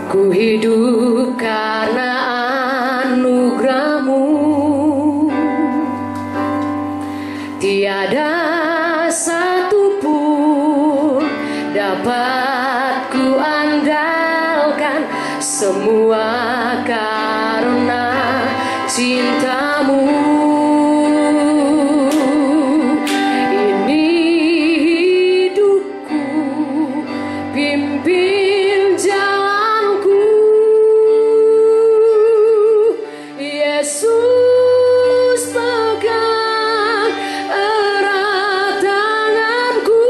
Ku hidup karena anugerah-Mu. Tiada satu pun dapat ku andalkan, semua karena cinta-Mu. Ini hidupku, pimpin jalanku. Yesus, pegang erat tanganku.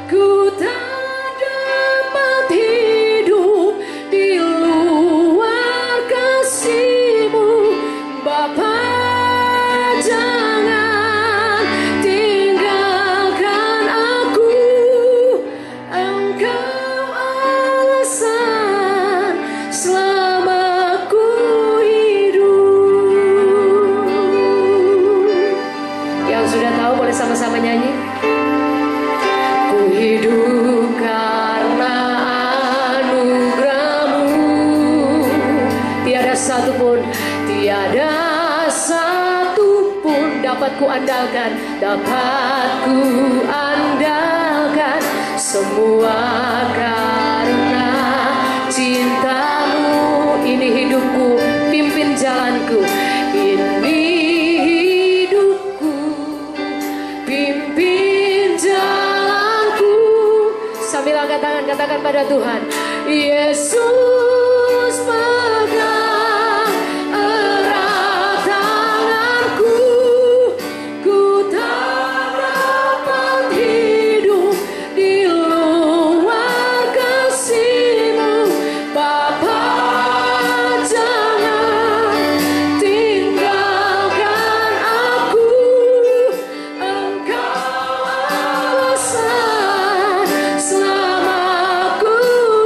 Ku tak dapat hidup di luar kasih-Mu. Bapa, jangan tinggalkan aku. Engkau alasan selama ku hidup. Yang sudah tahu boleh sama-sama nyanyi. Ku hidup karena anugerah-Mu. Tiada satupun dapat ku andalkan, semua karena cinta-Mu. Ini hidupku, pimpin jalanku. Ini hidupku, pimpin jalanku. Sambil angkat tangan, katakan pada Tuhan, Yesus, pegang erat tanganku. Ku tak dapat hidup di luar kasih-Mu. Bapa, jangan tinggalkan aku. Engkau alasan selama ku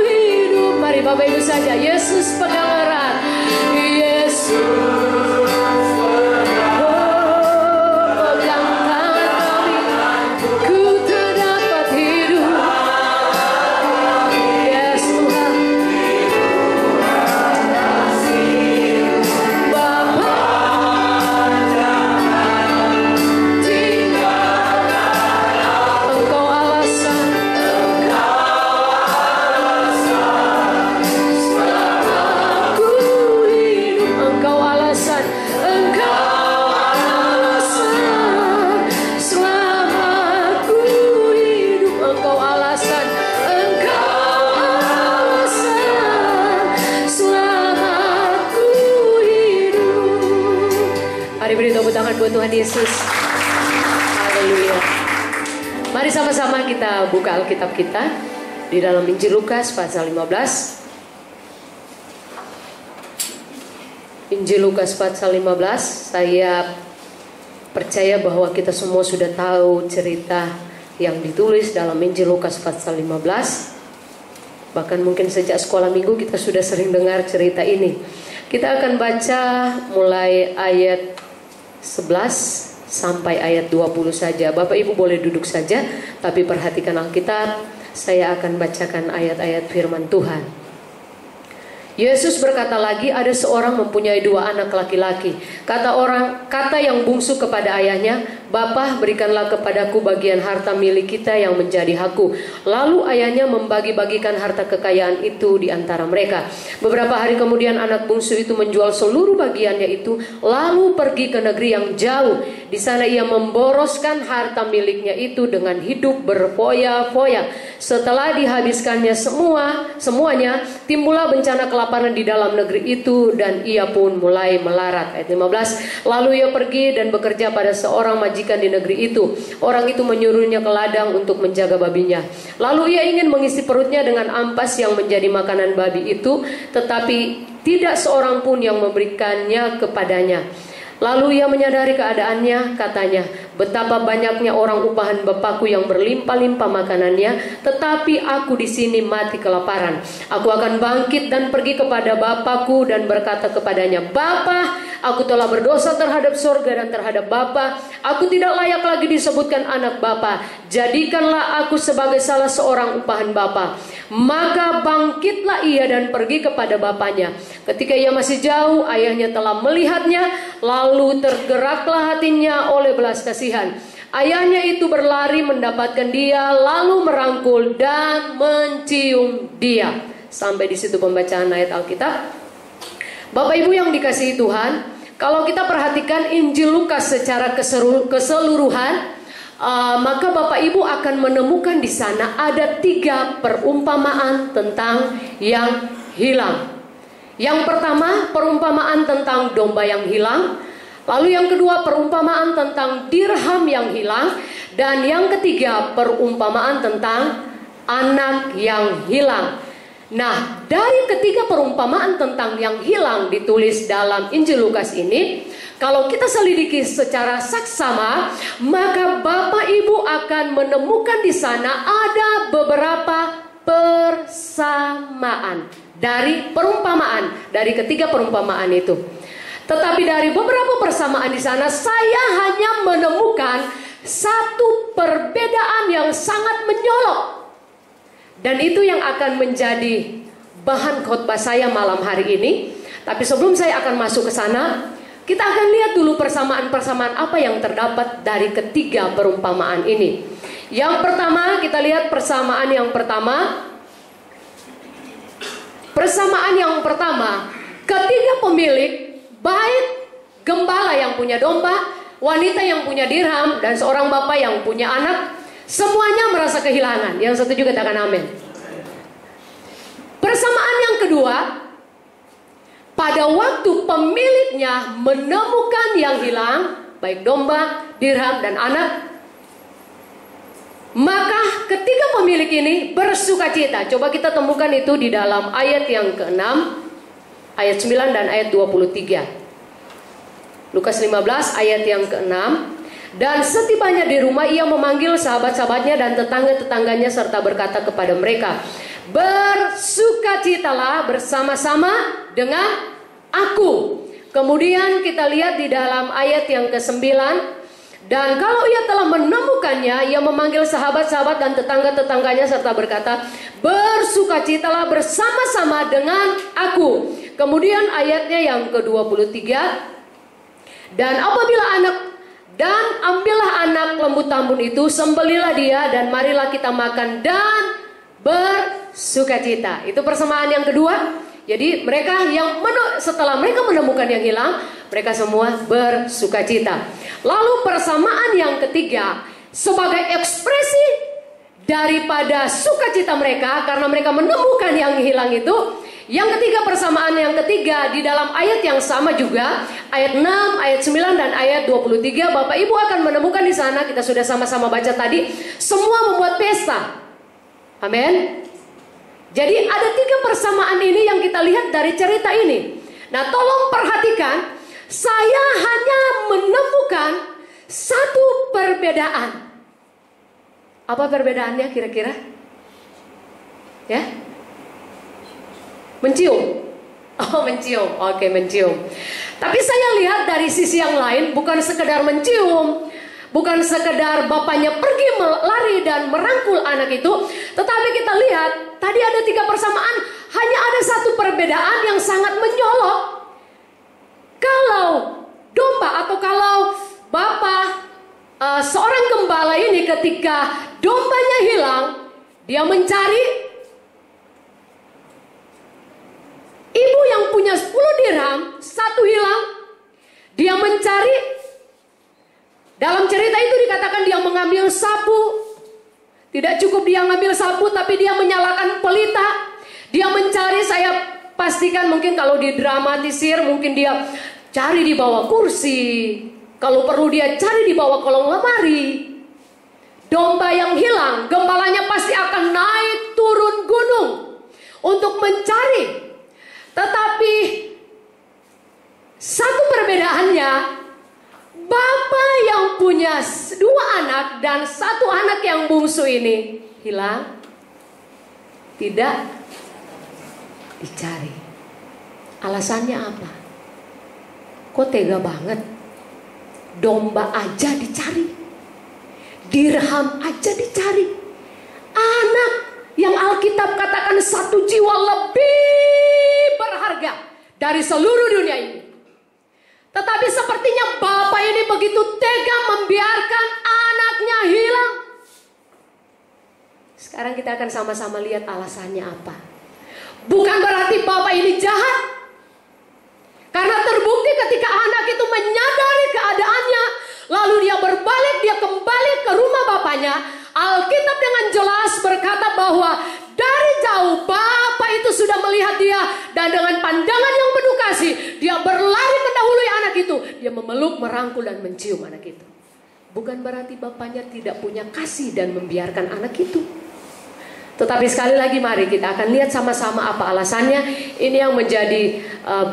hidup. Mari Bapak Ibu saja, Yesus pegang erat. Yesus buat Tuhan Yesus. Haleluya. Mari sama-sama kita buka Alkitab kita di dalam Injil Lukas pasal 15. Injil Lukas pasal 15. Saya percaya bahwa kita semua sudah tahu cerita yang ditulis dalam Injil Lukas pasal 15. Bahkan mungkin sejak sekolah minggu kita sudah sering dengar cerita ini. Kita akan baca mulai ayat 11 sampai ayat 20 saja. Bapak Ibu boleh duduk saja, tapi perhatikan Alkitab. Saya akan bacakan ayat-ayat firman Tuhan. Yesus berkata lagi, ada seorang mempunyai 2 anak laki-laki. Kata yang bungsu kepada ayahnya, Bapa, berikanlah kepadaku bagian harta milik kita yang menjadi hakku. Lalu ayahnya membagi-bagikan harta kekayaan itu di antara mereka. Beberapa hari kemudian anak bungsu itu menjual seluruh bagiannya itu, lalu pergi ke negeri yang jauh. Di sana ia memboroskan harta miliknya itu dengan hidup berfoya-foya. Setelah dihabiskannya semuanya, timbullah bencana kelaparan di dalam negeri itu dan ia pun mulai melarat. Ayat 15. Lalu ia pergi dan bekerja pada seorang majikan di negeri itu. Orang itu menyuruhnya ke ladang untuk menjaga babinya. Lalu ia ingin mengisi perutnya dengan ampas yang menjadi makanan babi itu, tetapi tidak seorang pun yang memberikannya kepadanya. Lalu ia menyadari keadaannya, katanya, Betapa banyaknya orang upahan Bapakku yang berlimpah-limpah makanannya, tetapi aku di sini mati kelaparan. Aku akan bangkit dan pergi kepada Bapakku dan berkata kepadanya, Bapa, aku telah berdosa terhadap sorga dan terhadap Bapa. Aku tidak layak lagi disebutkan anak Bapa. Jadikanlah aku sebagai salah seorang upahan Bapa. Maka bangkitlah ia dan pergi kepada bapaknya. Ketika ia masih jauh, ayahnya telah melihatnya, lalu tergeraklah hatinya oleh belas kasihan. Ayahnya itu berlari mendapatkan dia, lalu merangkul dan mencium dia. Sampai di situ pembacaan ayat Alkitab. Bapak Ibu yang dikasihi Tuhan, kalau kita perhatikan Injil Lukas secara keseluruhan, maka Bapak Ibu akan menemukan di sana ada 3 perumpamaan tentang yang hilang. Yang pertama, perumpamaan tentang domba yang hilang. Lalu yang kedua, perumpamaan tentang dirham yang hilang. Dan yang ketiga, perumpamaan tentang anak yang hilang. Nah, dari ketiga perumpamaan tentang yang hilang ditulis dalam Injil Lukas ini, kalau kita selidiki secara saksama, maka Bapak Ibu akan menemukan di sana ada beberapa persamaan dari perumpamaan, dari ketiga perumpamaan itu. Tetapi dari beberapa persamaan di sana, saya hanya menemukan satu perbedaan yang sangat menyolok. Dan itu yang akan menjadi bahan khotbah saya malam hari ini. Tapi sebelum saya akan masuk ke sana, kita akan lihat dulu persamaan-persamaan apa yang terdapat dari ketiga perumpamaan ini. Yang pertama, kita lihat persamaan yang pertama. Persamaan yang pertama, ketiga pemilik, baik gembala yang punya domba, wanita yang punya dirham, dan seorang bapak yang punya anak, semuanya merasa kehilangan. Yang setuju katakan amin. Persamaan yang kedua, pada waktu pemiliknya menemukan yang hilang, baik domba, dirham, dan anak, maka ketiga pemilik ini bersukacita. Coba kita temukan itu di dalam ayat yang ke-6, ayat 9 dan ayat 23. Lukas 15 ayat yang ke-6. Dan setibanya di rumah ia memanggil sahabat-sahabatnya dan tetangga-tetangganya serta berkata kepada mereka, bersukacitalah bersama-sama dengan aku. Kemudian kita lihat di dalam ayat yang ke-9. Dan kalau ia telah menemukannya, ia memanggil sahabat-sahabat dan tetangga-tetangganya serta berkata, bersukacitalah bersama-sama dengan aku. Kemudian ayatnya yang ke-23. Dan ambillah anak lembu tambun itu, sembelilah dia, dan marilah kita makan dan bersukacita. Itu persamaan yang kedua. Jadi mereka setelah mereka menemukan yang hilang, mereka semua bersukacita. Lalu persamaan yang ketiga, sebagai ekspresi daripada sukacita mereka karena mereka menemukan yang hilang itu. Yang ketiga, persamaan yang ketiga di dalam ayat yang sama juga, ayat 6, ayat 9 dan ayat 23, Bapak Ibu akan menemukan di sana, kita sudah sama-sama baca tadi, semua membuat pesta. Amin. Jadi ada 3 persamaan ini yang kita lihat dari cerita ini. Nah, tolong perhatikan, saya hanya menemukan satu perbedaan. Apa perbedaannya kira-kira? Ya? Mencium. Oh, mencium. Oke, mencium. Tapi saya lihat dari sisi yang lain, bukan sekedar mencium, bukan sekedar bapaknya pergi lari dan merangkul anak itu, tetapi kita lihat tadi ada 3 persamaan, hanya ada satu perbedaan yang sangat menyolok. Kalau domba atau kalau bapak seorang gembala ini ketika dombanya hilang, dia mencari. Ibu yang punya 10 dirham, 1 hilang, dia mencari. Dalam cerita itu dikatakan dia mengambil sapu. Tidak cukup dia mengambil sapu, tapi dia menyalakan pelita. Dia mencari, saya pastikan mungkin kalau didramatisir, mungkin dia cari di bawah kursi. Kalau perlu dia cari di bawah kolong lemari. Domba yang hilang, gembalanya pasti akan naik turun gunung untuk mencari. Tetapi satu perbedaannya, Bapak yang punya 2 anak dan 1 anak yang bungsu ini hilang, tidak dicari. Alasannya apa? Kok tega banget? Domba aja dicari, dirham aja dicari. Anak yang Alkitab katakan 1 jiwa lebih berharga dari seluruh dunia ini. Tetapi sepertinya bapak ini begitu tega membiarkan anaknya hilang. Sekarang kita akan sama-sama lihat alasannya apa. Bukan berarti bapak ini jahat. Karena terbukti ketika anak itu menyadari keadaannya, lalu dia berbalik, dia kembali ke rumah bapaknya. Alkitab dengan jelas berkata bahwa dari jauh bapak itu sudah melihat dia, dan dengan pandangan yang penuh kasih dia berlari mendahului anak itu. Dia memeluk, merangkul dan mencium anak itu. Bukan berarti bapaknya tidak punya kasih dan membiarkan anak itu. Tetapi sekali lagi mari kita akan lihat sama-sama apa alasannya. Ini yang menjadi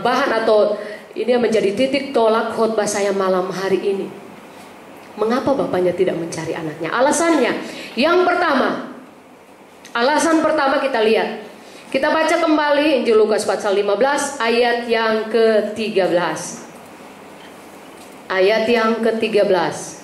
bahan atau ini yang menjadi titik tolak khotbah saya malam hari ini. Mengapa bapaknya tidak mencari anaknya? Alasannya yang pertama, alasan pertama kita lihat. Kita baca kembali Injil Lukas pasal 15 ayat yang ke-13. Ayat yang ke-13.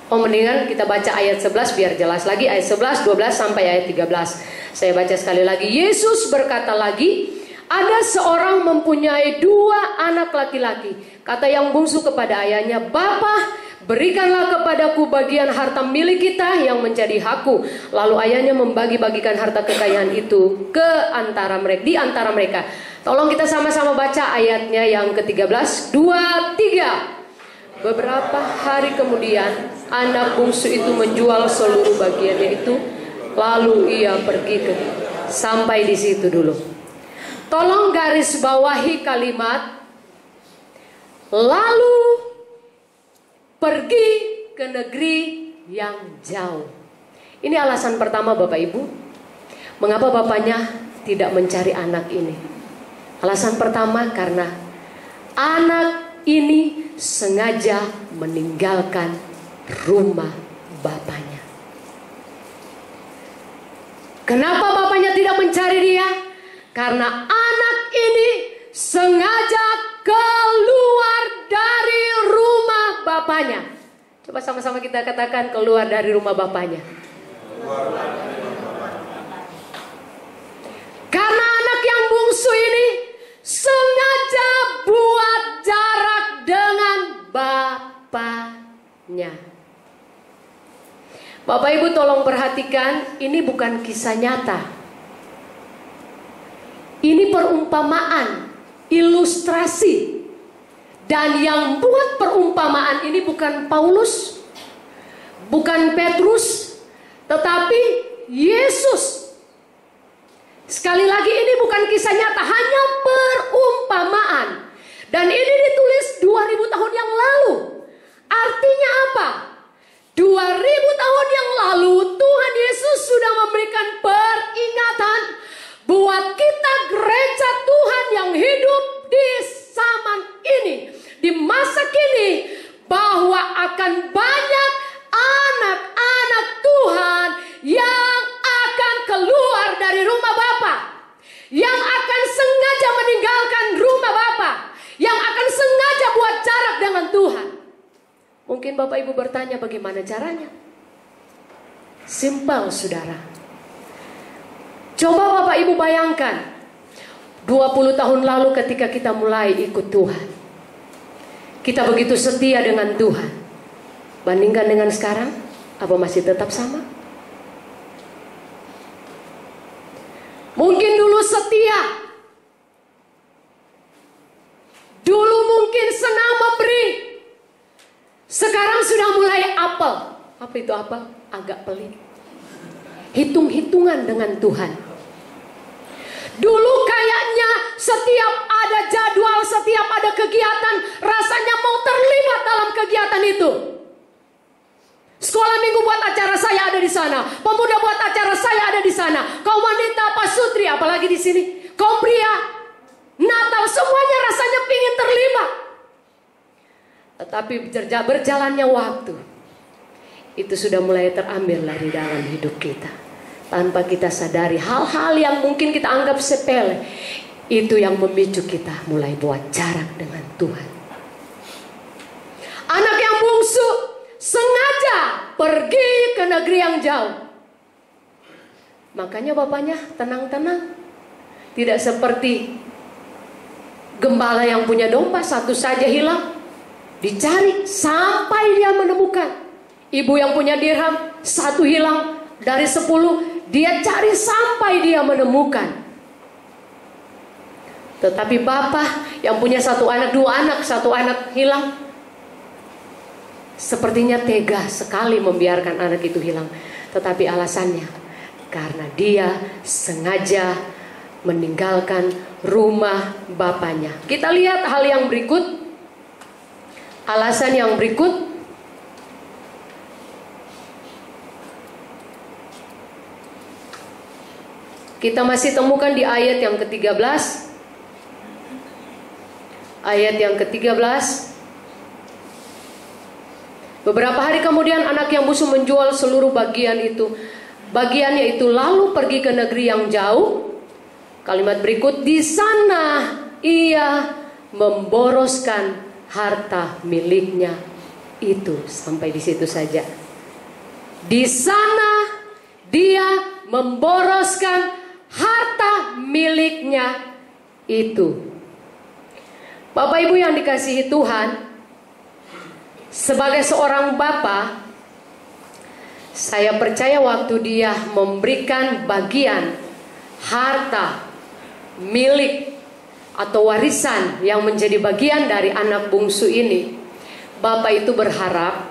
Oh, mendingan kita baca ayat 11 biar jelas lagi. Ayat 11, 12 sampai ayat 13. Saya baca sekali lagi. Yesus berkata lagi, ada seorang mempunyai 2 anak laki-laki. Kata yang bungsu kepada ayahnya, "Bapa, berikanlah kepadaku bagian harta milik kita yang menjadi hakku." Lalu ayahnya membagi-bagikan harta kekayaan itu di antara mereka. Tolong kita sama-sama baca ayatnya yang ke-13. 2, 3. Beberapa hari kemudian anak bungsu itu menjual seluruh bagiannya itu, lalu ia pergi sampai di situ dulu. Tolong garis bawahi kalimat lalu pergi ke negeri yang jauh. Ini alasan pertama Bapak Ibu, mengapa bapaknya tidak mencari anak ini. Alasan pertama karena anak ini sengaja meninggalkan rumah bapaknya. Kenapa bapaknya tidak mencari dia? Karena anak ini sengaja keluar dari rumah bapaknya. Coba sama-sama kita katakan, keluar dari rumah bapaknya. Karena anak yang bungsu ini sengaja buat jarak dengan bapaknya. Bapak Ibu tolong perhatikan, ini bukan kisah nyata. Ini perumpamaan, ilustrasi. Dan yang buat perumpamaan ini bukan Paulus, bukan Petrus, tetapi Yesus. Sekali lagi ini bukan kisah nyata, hanya perumpamaan. Dan ini ditulis 2000 tahun yang lalu. Artinya apa? 2000 tahun yang lalu Tuhan Yesus sudah memberikan peringatan buat kita gereja Tuhan yang hidup di zaman ini, di masa kini, bahwa akan banyak anak-anak Tuhan yang akan keluar dari rumah Bapa, yang akan sengaja meninggalkan rumah Bapa, yang akan sengaja buat jarak dengan Tuhan. Mungkin Bapak Ibu bertanya, bagaimana caranya? Simpel, saudara. Coba Bapak Ibu bayangkan 20 tahun lalu ketika kita mulai ikut Tuhan, kita begitu setia dengan Tuhan. Bandingkan dengan sekarang, apa masih tetap sama? Mungkin dulu setia, dulu mungkin senang memberi, sekarang sudah mulai apel. Apa itu apel? Agak pelit. Hitung-hitungan dengan Tuhan. Dulu kayaknya setiap ada jadwal, setiap ada kegiatan, rasanya mau terlibat dalam kegiatan itu. Sekolah minggu buat acara, saya ada di sana. Pemuda buat acara, saya ada di sana. Kaum wanita, Pak Sutri, apalagi di sini. Kaum pria, Natal, semuanya rasanya pingin terlibat. Tetapi berjalannya waktu, itu sudah mulai terambil dari dalam hidup kita. Tanpa kita sadari, hal-hal yang mungkin kita anggap sepele, itu yang memicu kita mulai buat jarak dengan Tuhan. Anak yang bungsu sengaja pergi ke negeri yang jauh. Makanya bapaknya tenang-tenang. Tidak seperti gembala yang punya domba, satu saja hilang, dicari sampai dia menemukan. Ibu yang punya dirham, satu hilang dari 10, dia cari sampai dia menemukan. Tetapi bapak yang punya satu anak, dua anak, satu anak hilang, sepertinya tega sekali membiarkan anak itu hilang. Tetapi alasannya karena dia sengaja meninggalkan rumah bapaknya. Kita lihat hal yang berikut. Alasan yang berikut, kita masih temukan di ayat yang ke-13. Ayat yang ke-13. Beberapa hari kemudian anak yang bungsu menjual seluruh bagiannya itu lalu pergi ke negeri yang jauh. Kalimat berikut, di sana ia memboroskan harta miliknya itu. Sampai di situ saja. Di sana dia memboroskan harta miliknya itu. Bapak Ibu yang dikasihi Tuhan, sebagai seorang bapak, saya percaya waktu dia memberikan bagian harta milik atau warisan yang menjadi bagian dari anak bungsu ini, bapak itu berharap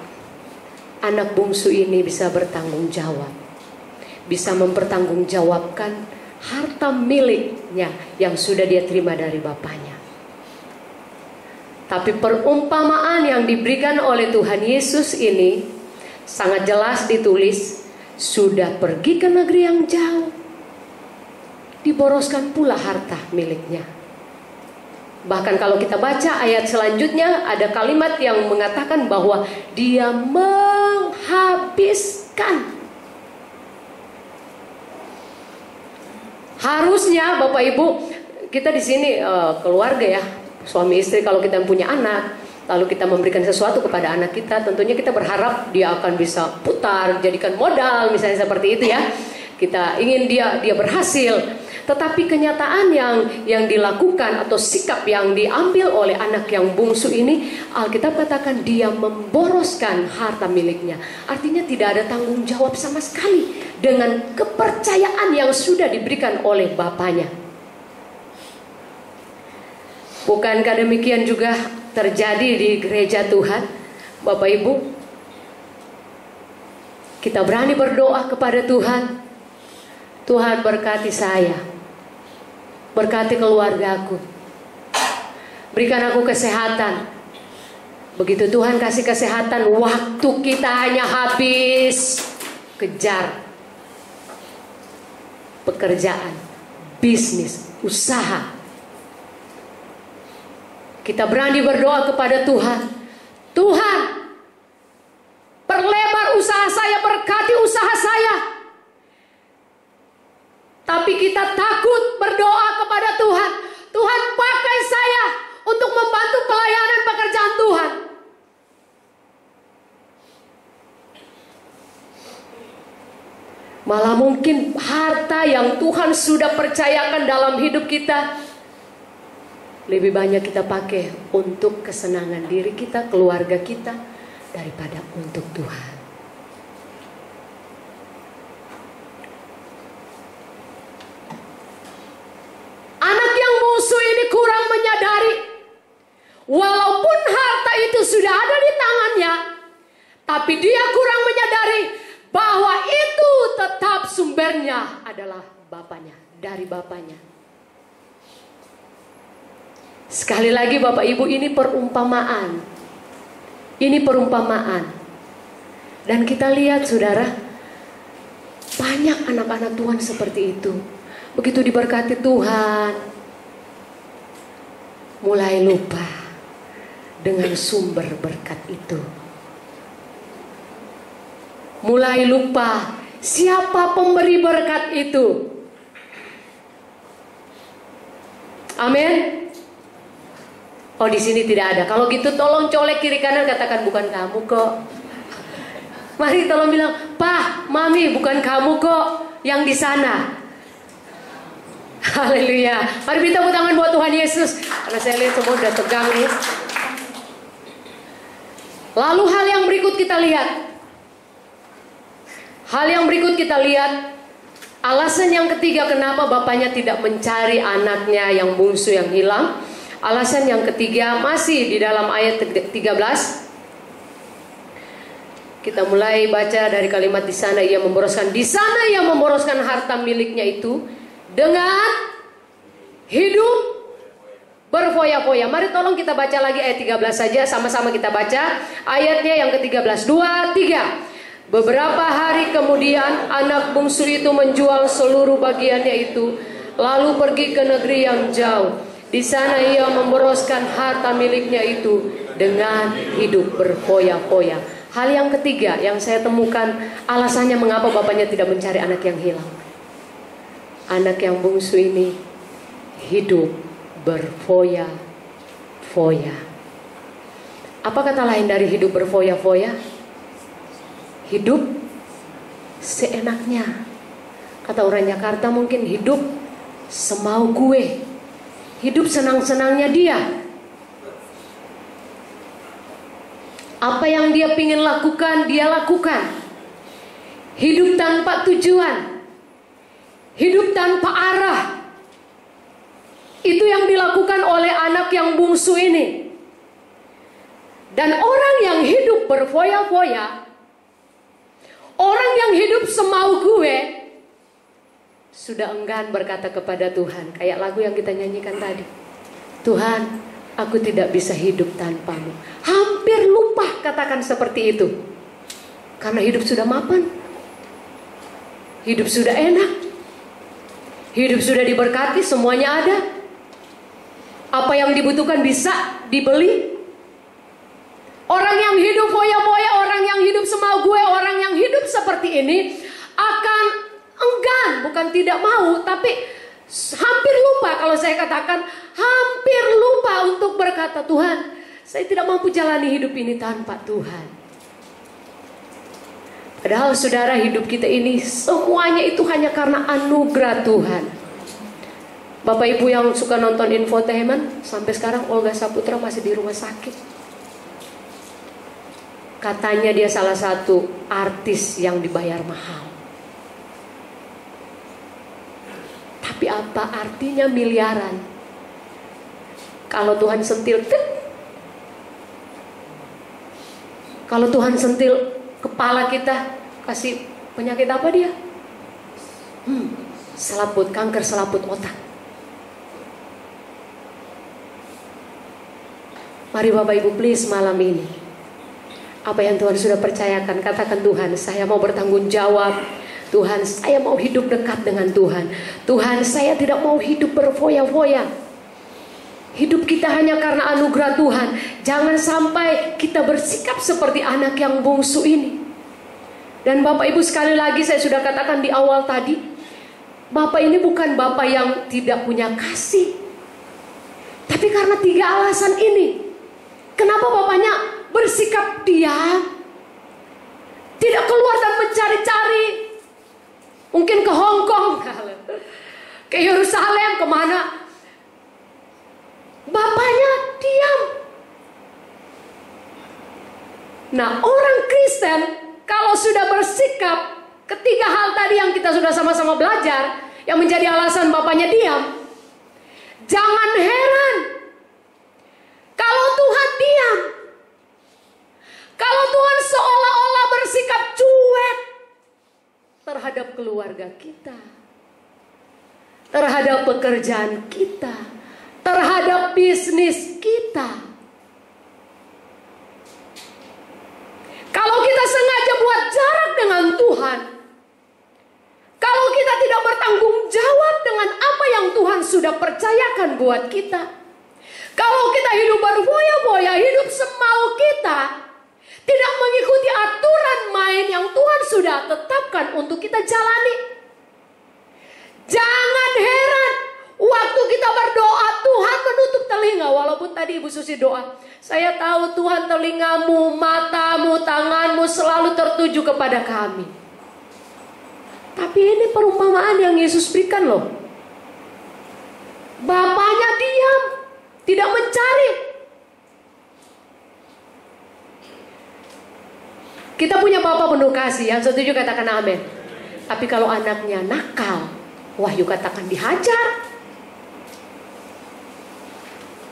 anak bungsu ini bisa bertanggung jawab, bisa mempertanggungjawabkan harta miliknya yang sudah dia terima dari bapaknya. Tapi perumpamaan yang diberikan oleh Tuhan Yesus ini sangat jelas ditulis, sudah pergi ke negeri yang jauh, diboroskan pula harta miliknya. Bahkan kalau kita baca ayat selanjutnya, ada kalimat yang mengatakan bahwa dia menghabiskan. Harusnya Bapak Ibu, kita di sini keluarga ya, suami istri, kalau kita punya anak, lalu kita memberikan sesuatu kepada anak kita, tentunya kita berharap dia akan bisa putar, jadikan modal, misalnya seperti itu ya. Kita ingin dia berhasil. Tetapi kenyataan yang dilakukan atau sikap yang diambil oleh anak yang bungsu ini, Alkitab katakan dia memboroskan harta miliknya. Artinya tidak ada tanggung jawab sama sekali dengan kepercayaan yang sudah diberikan oleh bapaknya. Bukankah demikian juga terjadi di gereja Tuhan, Bapak Ibu? Kita berani berdoa kepada Tuhan. Tuhan berkati saya, berkati keluargaku, berikan aku kesehatan. Begitu Tuhan kasih kesehatan, waktu kita hanya habis kejar pekerjaan, bisnis, usaha. Kita berani berdoa kepada Tuhan. Tuhan, perlebar usaha saya, berkati usaha saya. Tapi kita takut berdoa kepada Tuhan. Tuhan, pakai saya untuk membantu pelayanan pekerjaan Tuhan. Malah mungkin harta yang Tuhan sudah percayakan dalam hidup kita, lebih banyak kita pakai untuk kesenangan diri kita, keluarga kita, daripada untuk Tuhan. Anak yang bungsu ini kurang menyadari, walaupun harta itu sudah ada di tangannya, tapi dia kurang menyadari bahwa itu tetap sumbernya adalah bapaknya, dari bapaknya. Sekali lagi Bapak Ibu, ini perumpamaan. Ini perumpamaan. Dan kita lihat saudara, banyak anak-anak Tuhan seperti itu. Begitu diberkati Tuhan, mulai lupa. dengan sumber berkat itu. Mulai lupa siapa pemberi berkat itu. Amin. Oh, di sini tidak ada. Kalau gitu tolong colek kiri kanan, katakan bukan kamu kok. Mari tolong bilang, "Pak, Mami, bukan kamu kok yang di sana." Haleluya. Mari beri tepuk tangan buat Tuhan Yesus. Karena saya lihat semua udah tegang nih. Lalu hal yang berikut kita lihat. Alasan yang ketiga kenapa bapaknya tidak mencari anaknya yang bungsu yang hilang. Alasan yang ketiga masih di dalam ayat 13. Kita mulai baca dari kalimat di sana ia memboroskan harta miliknya itu dengan hidup berfoya-foya. Mari tolong kita baca lagi ayat 13 saja, sama-sama kita baca ayatnya yang ke-13. 2, 3. Beberapa hari kemudian anak bungsu itu menjual seluruh bagiannya itu, lalu pergi ke negeri yang jauh. Di sana ia memboroskan harta miliknya itu dengan hidup berfoya-foya. Hal yang ketiga yang saya temukan alasannya mengapa bapaknya tidak mencari anak yang hilang. Anak yang bungsu ini hidup berfoya-foya. Apa kata lain dari hidup berfoya-foya? Hidup seenaknya. Kata orang Jakarta mungkin hidup semau gue. Hidup senang-senangnya dia. Apa yang dia ingin lakukan, dia lakukan. Hidup tanpa tujuan. Hidup tanpa arah. Itu yang dilakukan oleh anak yang bungsu ini. Dan orang yang hidup berfoya-foya, orang yang hidup semau gue, sudah enggan berkata kepada Tuhan. Kayak lagu yang kita nyanyikan tadi. Tuhan, aku tidak bisa hidup tanpamu. Hampir lupa katakan seperti itu. Karena hidup sudah mapan. Hidup sudah enak. Hidup sudah diberkati, semuanya ada. Apa yang dibutuhkan bisa dibeli. Orang yang hidup foya-foya, orang yang hidup semau gue, orang yang hidup seperti ini akan enggan, bukan tidak mau, tapi hampir lupa. Kalau saya katakan hampir lupa untuk berkata, Tuhan, saya tidak mampu jalani hidup ini tanpa Tuhan. Padahal saudara, hidup kita ini semuanya itu hanya karena anugerah Tuhan. Bapak ibu yang suka nonton infotainment, sampai sekarang Olga Saputra masih di rumah sakit. Katanya dia salah satu artis yang dibayar mahal. Tapi apa artinya miliaran kalau Tuhan sentil? Kalau Tuhan sentil kepala kita, kasih penyakit apa dia? Selaput, kanker selaput otak. Mari Bapak Ibu please malam ini, apa yang Tuhan sudah percayakan, katakan, Tuhan, saya mau bertanggung jawab. Tuhan, saya mau hidup dekat dengan Tuhan. Tuhan, saya tidak mau hidup berfoya-foya. Hidup kita hanya karena anugerah Tuhan. Jangan sampai kita bersikap seperti anak yang bungsu ini. Dan Bapak Ibu, sekali lagi saya sudah katakan di awal tadi, Bapak ini bukan Bapak yang tidak punya kasih. Tapi karena 3 alasan ini, kenapa Bapaknya bersikap diam, tidak keluar dan mencari-cari. Mungkin ke Hong Kong, ke Yerusalem, kemana. Bapaknya diam. Nah, orang Kristen kalau sudah bersikap ketiga hal tadi yang kita sudah sama-sama belajar, yang menjadi alasan bapaknya diam, jangan heran kalau Tuhan diam. Kalau Tuhan seolah-olah bersikap cuek terhadap keluarga kita, terhadap pekerjaan kita, terhadap bisnis kita. Kalau kita sengaja buat jarak dengan Tuhan, kalau kita tidak bertanggung jawab dengan apa yang Tuhan sudah percayakan buat kita, Kalau kita hidup berfoya-foya, hidup semau kita, tidak mengikuti aturan main yang Tuhan sudah tetapkan untuk kita jalani. Jangan heran waktu kita berdoa Tuhan menutup telinga. Walaupun tadi Ibu Susi doa, saya tahu Tuhan telingamu, matamu, tanganmu selalu tertuju kepada kami. Tapi ini perumpamaan yang Yesus berikan loh. Bapaknya diam, tidak mencari. Kita punya Bapak penuh kasih, yang setuju katakan amin. Tapi kalau anaknya nakal, Wahyu katakan dihajar.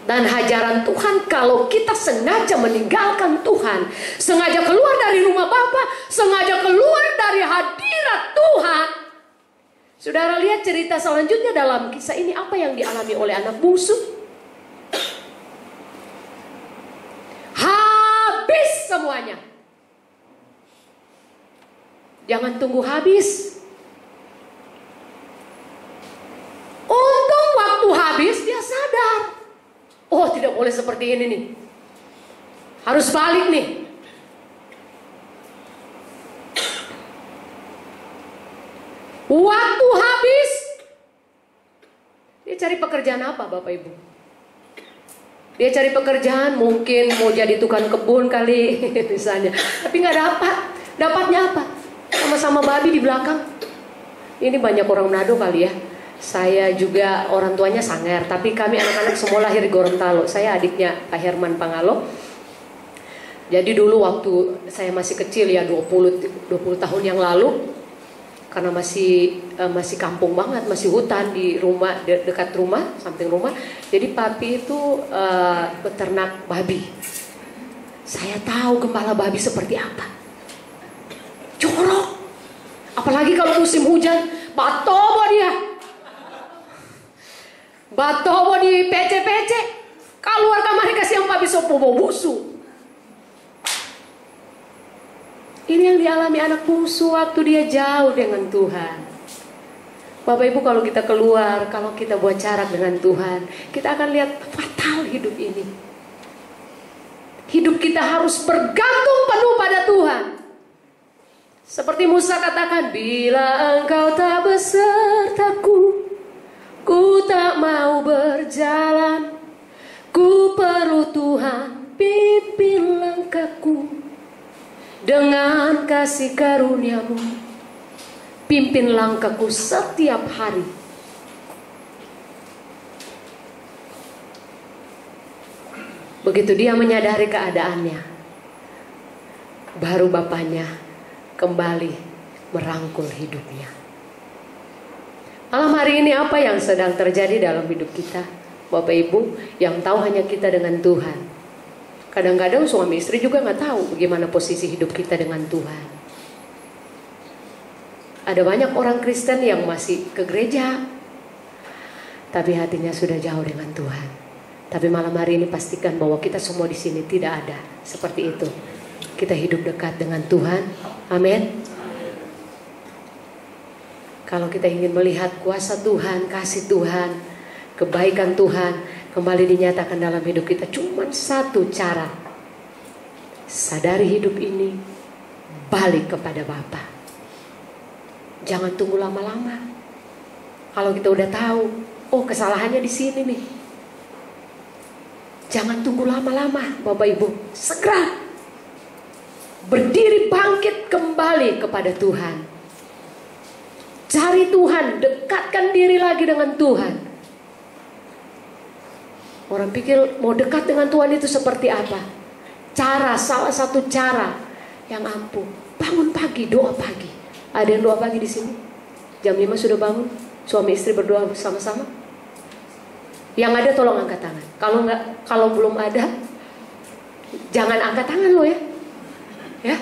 Dan hajaran Tuhan kalau kita sengaja meninggalkan Tuhan, sengaja keluar dari rumah Bapa, sengaja keluar dari hadirat Tuhan. Saudara lihat cerita selanjutnya dalam kisah ini, apa yang dialami oleh anak bungsu. Habis semuanya. Jangan tunggu habis. Untung waktu habis dia sadar. Oh, tidak boleh seperti ini nih. Harus balik nih. Waktu habis. Dia cari pekerjaan apa Bapak Ibu? Dia cari pekerjaan mungkin mau jadi tukang kebun kali misalnya. Tapi gak dapat. Dapatnya apa? Sama-sama babi di belakang. Ini banyak orang Manado kali ya. Saya juga orang tuanya Sanger, tapi kami anak-anak semua lahir di Gorontalo. Saya adiknya Pak Herman Pangalo. Jadi dulu waktu saya masih kecil ya, 20 tahun yang lalu, karena masih kampung banget, masih hutan di rumah, dekat rumah, samping rumah. Jadi papi itu beternak babi. Saya tahu gembala babi seperti apa. Jorok. Apalagi kalau musim hujan, batobo dia. Batobo di PC-PC. Keluar kamar kasih yang papi sopo busu. Ini yang dialami anak bungsu waktu dia jauh dengan Tuhan. Bapak Ibu, kalau kita keluar, kalau kita buat jarak dengan Tuhan, kita akan lihat fatal hidup ini. Hidup kita harus bergantung penuh pada Tuhan. Seperti Musa katakan, bila engkau tak besertaku, ku tak mau berjalan. Ku perlu Tuhan pimpin langkahku dengan kasih karunia-Mu. Pimpin langkahku setiap hari. Begitu dia menyadari keadaannya, baru bapaknya kembali merangkul hidupnya. Malam hari ini apa yang sedang terjadi dalam hidup kita, Bapak Ibu, yang tahu hanya kita dengan Tuhan. Kadang-kadang suami istri juga nggak tahu bagaimana posisi hidup kita dengan Tuhan. Ada banyak orang Kristen yang masih ke gereja, tapi hatinya sudah jauh dengan Tuhan. Tapi malam hari ini pastikan bahwa kita semua di sini tidak ada seperti itu. Kita hidup dekat dengan Tuhan. Amin. Kalau kita ingin melihat kuasa Tuhan, kasih Tuhan, kebaikan Tuhan kembali dinyatakan dalam hidup kita, cuma satu cara. Sadari hidup ini, balik kepada Bapa. Jangan tunggu lama-lama. Kalau kita udah tahu, oh kesalahannya di sini nih. Jangan tunggu lama-lama, Bapak Ibu. Segera berdiri, bangkit kembali kepada Tuhan. Cari Tuhan, dekatkan diri lagi dengan Tuhan. Orang pikir mau dekat dengan Tuhan itu seperti apa? Salah satu cara yang ampuh, bangun pagi, doa pagi. Ada yang doa pagi di sini? Jam 5 sudah bangun, suami istri berdoa bersama-sama? Yang ada tolong angkat tangan. Kalau belum ada, jangan angkat tangan lo ya. Ya,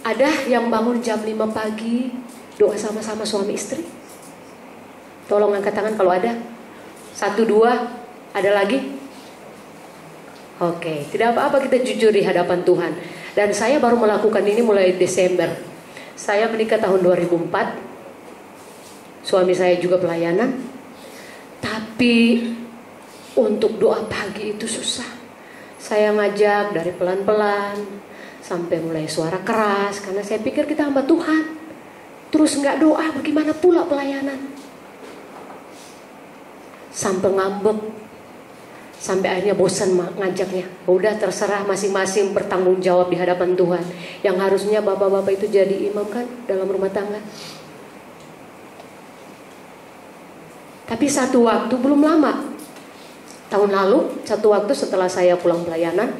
ada yang bangun jam 5 pagi, doa sama-sama suami istri? Tolong angkat tangan kalau ada. 1, 2, ada lagi? Oke, tidak apa-apa, kita jujur di hadapan Tuhan. Dan saya baru melakukan ini mulai Desember. Saya menikah tahun 2004. Suami saya juga pelayanan. Tapi Untuk doa pagi itu susah. Saya ngajak dari pelan-pelan sampai mulai suara keras, karena saya pikir kita hamba Tuhan. Terus nggak doa, bagaimana pula pelayanan? Sampai ngambek, sampai akhirnya bosan ngajaknya. Udah terserah masing-masing bertanggung jawab di hadapan Tuhan. Yang harusnya bapak-bapak itu jadi imam kan dalam rumah tangga. Tapi satu waktu, belum lama, tahun lalu, satu waktu setelah saya pulang pelayanan,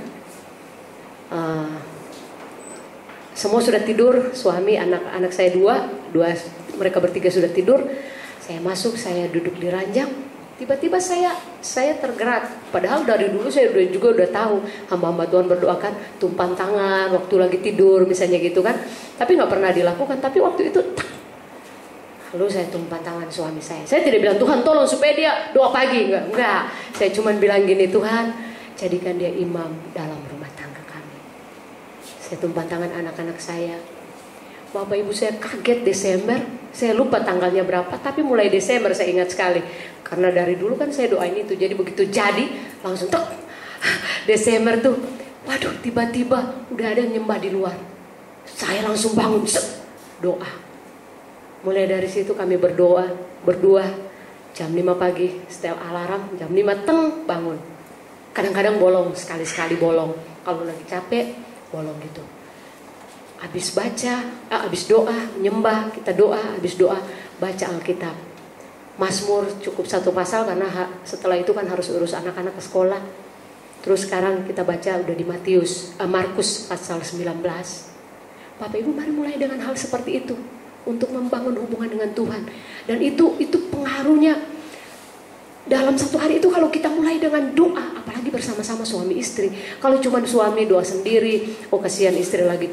semua sudah tidur, suami, anak-anak saya dua, mereka bertiga sudah tidur. Saya masuk, saya duduk di ranjang. Tiba-tiba saya tergerak. Padahal dari dulu saya udah tahu hamba-hamba Tuhan berdoakan tumpang tangan waktu lagi tidur misalnya gitu kan. Tapi nggak pernah dilakukan. Tapi waktu itu lalu saya tumpang tangan suami saya. Saya tidak bilang Tuhan tolong supaya dia doa pagi, enggak. Saya cuma bilang gini, Tuhan jadikan dia imam dalam rumah tangga kami. Saya tumpang tangan anak-anak saya. Bapak ibu saya kaget Desember, saya lupa tanggalnya berapa, tapi mulai Desember saya ingat sekali. Karena dari dulu kan saya doain itu, jadi begitu jadi langsung tek. Desember tuh, waduh tiba-tiba udah ada yang nyembah di luar. Saya langsung bangun, doa. Mulai dari situ kami berdua jam 5 pagi, setel alarm, jam 5 teng bangun. Kadang-kadang bolong, sekali-sekali bolong. Kalau lagi capek, bolong gitu. Habis baca, habis doa, nyembah, kita doa, habis doa, baca Alkitab. Mazmur cukup satu pasal karena setelah itu kan harus urus anak-anak ke sekolah. Terus sekarang kita baca udah di Markus pasal 19. Bapak Ibu mari mulai dengan hal seperti itu untuk membangun hubungan dengan Tuhan. Dan itu pengaruhnya dalam satu hari itu kalau kita mulai dengan doa, apalagi bersama-sama suami istri. Kalau cuma suami doa sendiri, oh kasihan istri lagi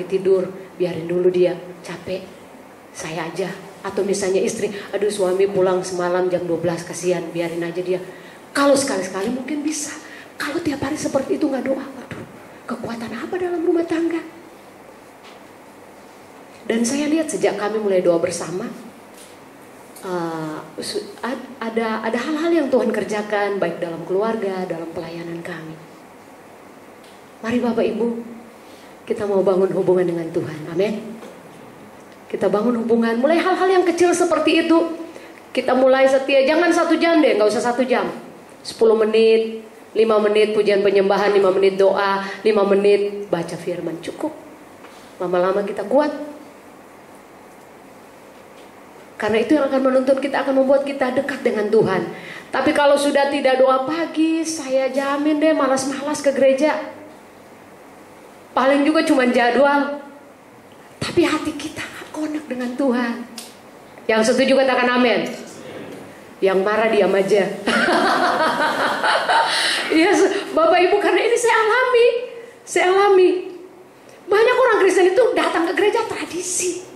tidur, biarin dulu dia capek, saya aja. Atau misalnya istri, aduh suami pulang semalam jam 12, kasihan, biarin aja dia. Kalau sekali-sekali mungkin bisa. Kalau tiap hari seperti itu nggak doa, waduh, kekuatan apa dalam rumah tangga? Dan saya lihat sejak kami mulai doa bersama, ada hal-hal yang Tuhan kerjakan baik dalam keluarga, dalam pelayanan kami. Mari Bapak Ibu, kita mau bangun hubungan dengan Tuhan, amin. Kita bangun hubungan, mulai hal-hal yang kecil seperti itu. Kita mulai setia, jangan 1 jam deh, gak usah 1 jam, 10 menit, 5 menit pujian penyembahan, 5 menit doa, 5 menit baca firman, cukup. Lama-lama kita kuat. Karena itu yang akan menuntun kita, akan membuat kita dekat dengan Tuhan. Tapi kalau sudah tidak doa pagi, saya jamin deh malas-malas ke gereja. Paling juga cuma jadwal. Tapi hati kita konek dengan Tuhan. Yang setuju katakan amin. Yang marah diam aja. Yes, Bapak Ibu, karena ini saya alami. Banyak orang Kristen itu datang ke gereja tradisi.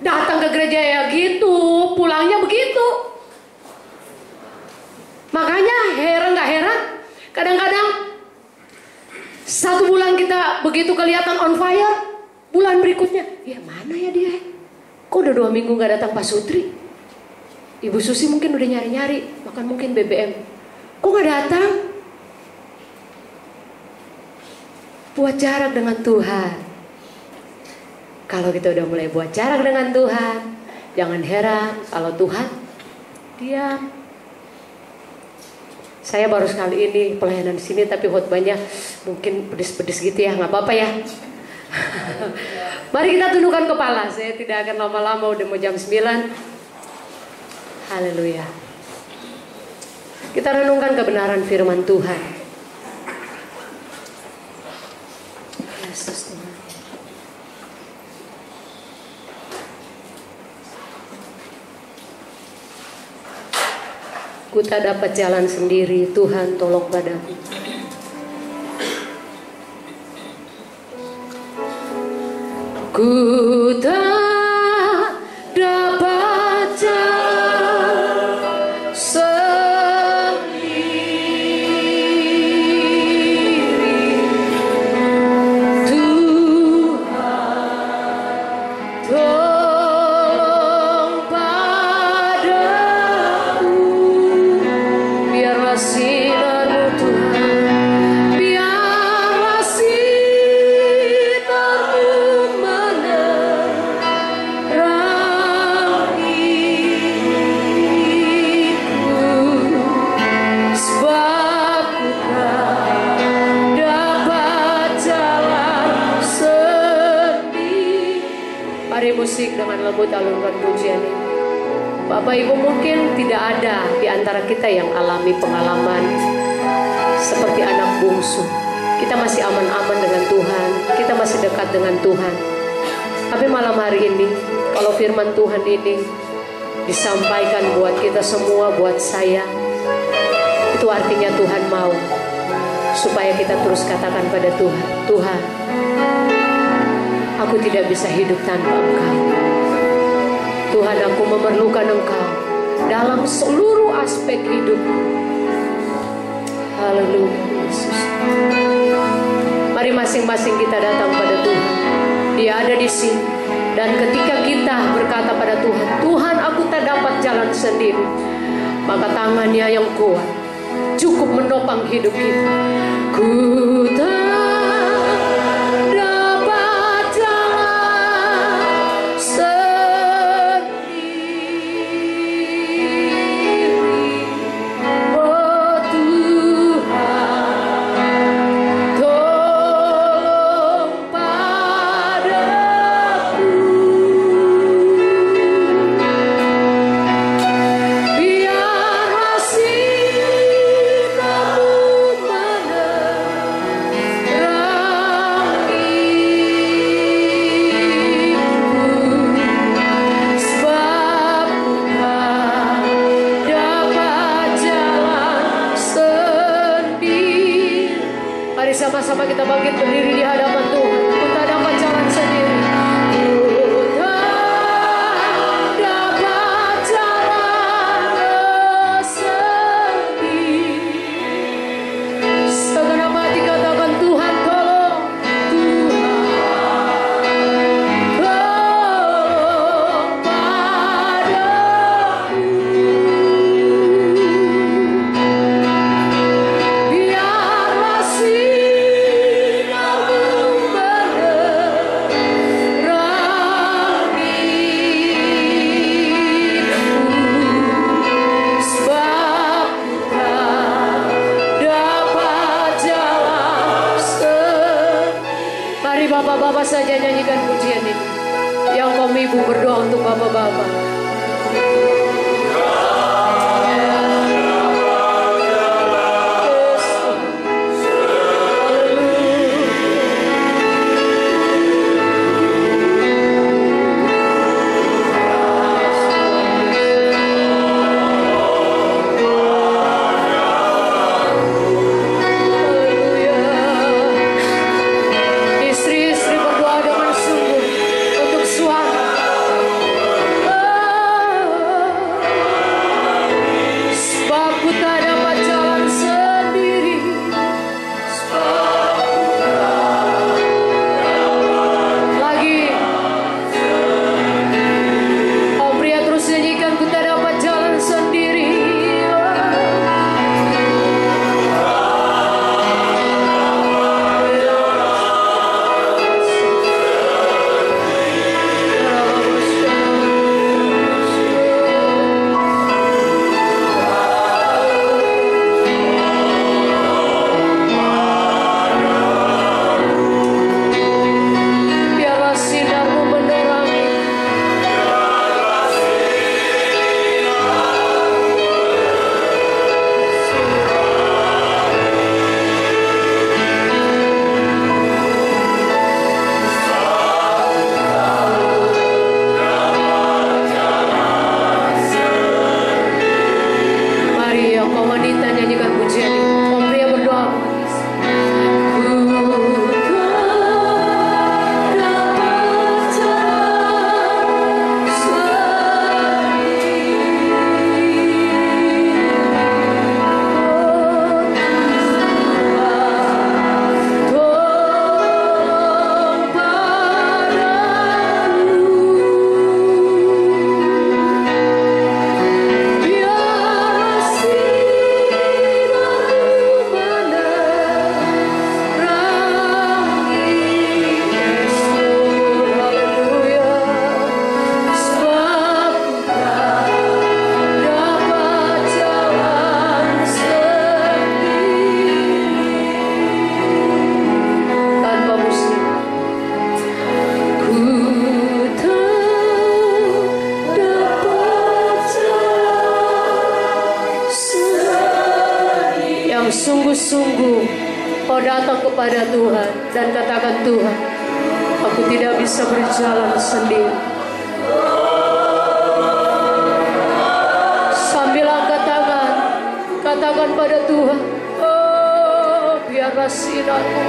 Datang ke gereja ya gitu, pulangnya begitu. Makanya gak heran, kadang-kadang 1 bulan kita begitu kelihatan on fire, bulan berikutnya, ya mana ya dia? Kok udah 2 minggu gak datang Pak Sutri? Ibu Susi mungkin udah nyari-nyari, bahkan mungkin BBM. Kok gak datang? Buat jarak dengan Tuhan. Kalau kita udah mulai buat jarak dengan Tuhan, jangan heran kalau Tuhan diam. Saya baru sekali ini pelayanan di sini, tapi khotbahnya mungkin pedes-pedes gitu ya, nggak apa-apa ya. Mari kita tundukkan kepala. Saya tidak akan lama-lama, udah mau jam 9. Haleluya. Kita renungkan kebenaran firman Tuhan. Yesus Tuhan. Ku tak dapat jalan sendiri, Tuhan tolong padaku. Ku tak dapat jalan sendiri, Tuhan tolong padaku. Biarlah Ibu talunkan pujian ini. Bapak Ibu mungkin tidak ada di antara kita yang alami pengalaman seperti anak bungsu. Kita masih aman-aman dengan Tuhan, kita masih dekat dengan Tuhan. Tapi malam hari ini, kalau firman Tuhan ini disampaikan buat kita semua, buat saya, itu artinya Tuhan mau supaya kita terus katakan pada Tuhan, Tuhan, aku tidak bisa hidup tanpa Engkau. Tuhan, aku memerlukan Engkau dalam seluruh aspek hidup. Haleluya, Yesus. Mari masing-masing kita datang pada Tuhan. Dia ada di sini. Dan ketika kita berkata pada Tuhan, Tuhan, aku tak dapat jalan sendiri, maka tangannya yang kuat cukup menopang hidup kita. Ku sama-sama kita bangkit berdiri di hadapan Tuhan. Ku tak dapat jalan sendiri. Ku tak dapat jalan sendiri. Segenap hati katakan, Tuhan tolong, Tuhan tolong padaku. Biarlah Bapak-bapak saja nyanyikan pujian ini. Yang kaum ibu berdoa untuk bapak-bapak. Istri-istri berdoa dengan sungguh untuk suami. yang sungguh-sungguh kau datang kepada Tuhan dan katakan, Tuhan, aku tidak bisa berjalan sendiri. Sambil angkat tangan, katakan pada Tuhan, oh biarlah sinarmu,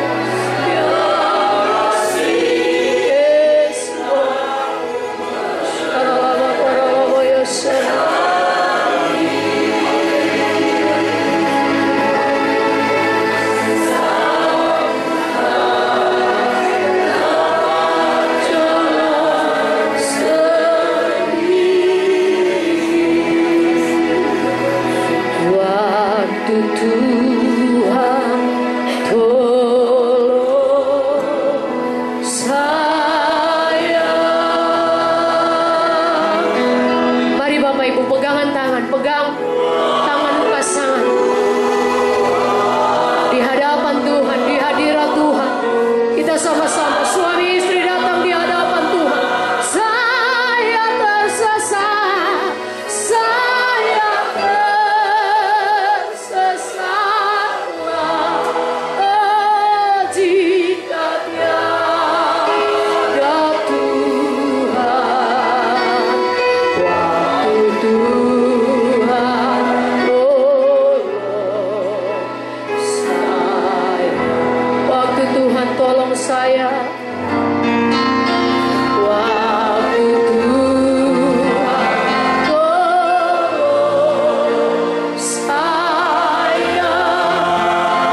biarlah yes, oh yes. Tuhan tolong saya. Mari Bapak Ibu pegangan tangan, pegang tangan pasangan di hadapan Tuhan, di hadirat Tuhan. Kita sama-sama suami istri datang di hadapan Tuhan. Saya tersesat, saya saya waktu Tuhan tolong saya,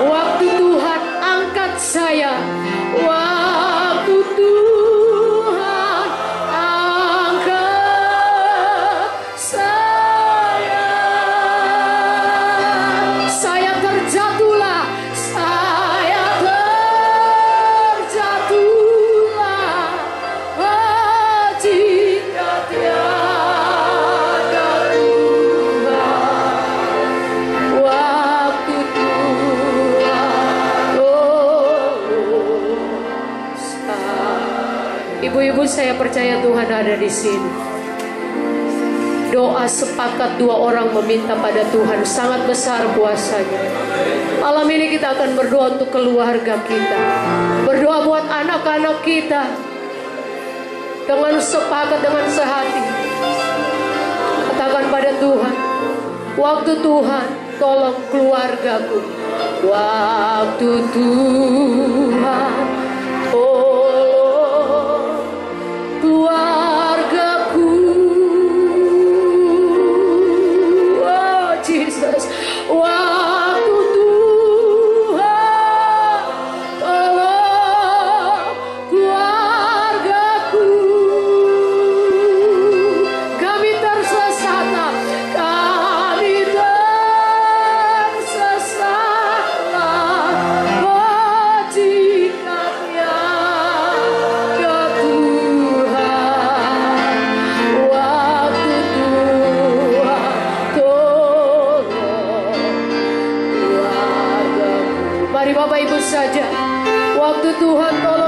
waktu Tuhan angkat saya, waktu Tuhan angkat saya terjatuhlah, Ibu-ibu, saya percaya Tuhan ada di sini. Doa sepakat dua orang meminta pada Tuhan sangat besar kuasanya. Malam ini kita akan berdoa untuk keluarga kita, berdoa buat anak-anak kita dengan sepakat, dengan sehati. Katakan pada Tuhan, waktu Tuhan tolong keluargaku, waktu Tuhan keluargaku, oh Jesus, waktu Tuhan tolong keluargaku, kami tersesat, Bapak Ibu saja, waktu Tuhan tolong